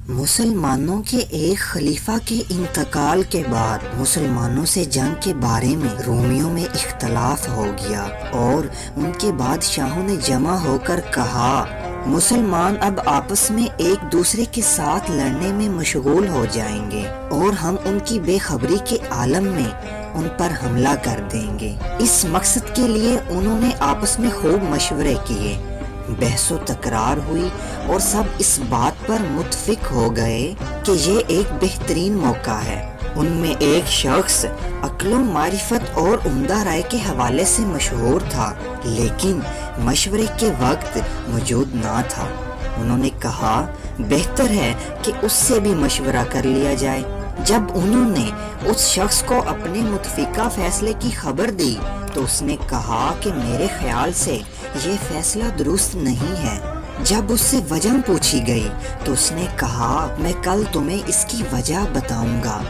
مسلمانوں کے ایک خلیفہ کے انتقال کے بعد مسلمانوں سے جنگ کے بارے میں رومیوں میں اختلاف ہو گیا اور ان کے بادشاہوں نے جمع ہو کر کہا مسلمان اب آپس میں ایک دوسرے کے ساتھ لڑنے میں مشغول ہو جائیں گے اور ہم ان کی بے خبری کے عالم میں ان پر حملہ کر دیں گے۔ اس مقصد کے لیے انہوں نے آپس میں خوب مشورے کیے، بحث و تکرار ہوئی اور سب اس بات پر متفق ہو گئے کہ یہ ایک بہترین موقع ہے۔ ان میں ایک شخص عقل و معرفت اور عمدہ رائے کے حوالے سے مشہور تھا، لیکن مشورے کے وقت موجود نہ تھا۔ انہوں نے کہا بہتر ہے کہ اس سے بھی مشورہ کر لیا جائے۔ جب انہوں نے اس شخص کو اپنے متفقہ فیصلے کی خبر دی تو اس نے کہا کہ میرے خیال سے یہ فیصلہ درست نہیں ہے۔ جب اس سے وجہ پوچھی گئی تو اس نے کہا میں کل تمہیں اس کی وجہ بتاؤں گا۔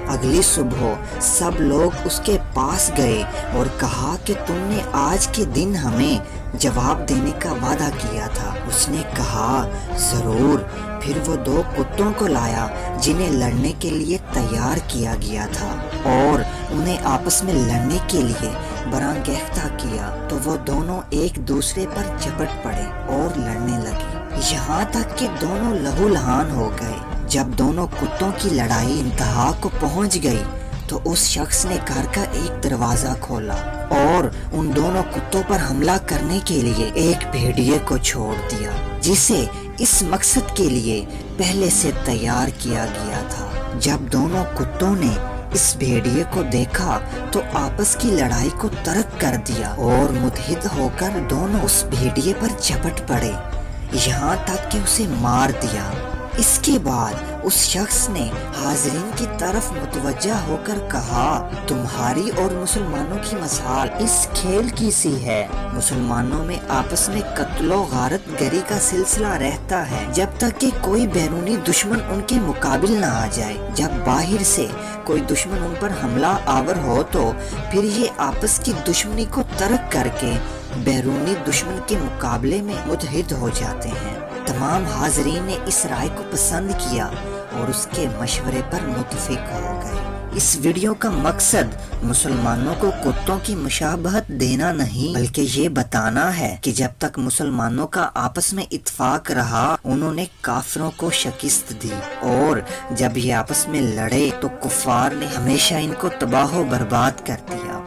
اگلی صبح سب لوگ اس کے پاس گئے اور کہا کہ تم نے آج کے دن ہمیں جواب دینے کا وعدہ کیا تھا۔ اس نے کہا ضرور۔ پھر وہ 2 کتوں کو لایا جنہیں لڑنے کے لیے تیار کیا گیا تھا اور انہیں آپس میں لڑنے کے لیے برانگیختہ کیا تو وہ دونوں ایک دوسرے پر جھپٹ پڑے اور لڑنے لگے، یہاں تک کہ دونوں لہو لہان ہو گئے۔ جب دونوں کتوں کی لڑائی انتہا کو پہنچ گئی تو اس شخص نے گھر کا ایک دروازہ کھولا اور ان دونوں کتوں پر حملہ کرنے کے لیے ایک بھیڑیے کو چھوڑ دیا جسے اس مقصد کے لیے پہلے سے تیار کیا گیا تھا۔ جب دونوں کتوں نے اس بھیڑیے کو دیکھا تو آپس کی لڑائی کو ترک کر دیا اور متحد ہو کر دونوں اس بھیڑیے پر جھپٹ پڑے، یہاں تک کہ اسے مار دیا۔ اس کے بعد اس شخص نے حاضرین کی طرف متوجہ ہو کر کہا تمہاری اور مسلمانوں کی مثال اس کھیل کی سی ہے۔ مسلمانوں میں آپس میں قتل و غارت گری کا سلسلہ رہتا ہے جب تک کہ کوئی بیرونی دشمن ان کے مقابل نہ آ جائے۔ جب باہر سے کوئی دشمن ان پر حملہ آور ہو تو پھر یہ آپس کی دشمنی کو ترک کر کے بیرونی دشمن کے مقابلے میں متحد ہو جاتے ہیں۔ تمام حاضرین نے اس رائے کو پسند کیا اور اس کے مشورے پر متفق ہو گئے۔ اس ویڈیو کا مقصد مسلمانوں کو کتوں کی مشابہت دینا نہیں بلکہ یہ بتانا ہے کہ جب تک مسلمانوں کا آپس میں اتفاق رہا انہوں نے کافروں کو شکست دی اور جب یہ آپس میں لڑے تو کفار نے ہمیشہ ان کو تباہ و برباد کر دیا۔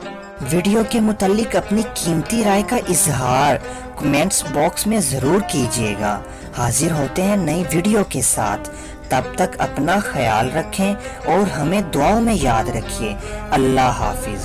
ویڈیو کے متعلق اپنی قیمتی رائے کا اظہار کمنٹس باکس میں ضرور کیجیے گا۔ حاضر ہوتے ہیں نئی ویڈیو کے ساتھ، تب تک اپنا خیال رکھیں اور ہمیں دعاؤں میں یاد رکھیے۔ اللہ حافظ۔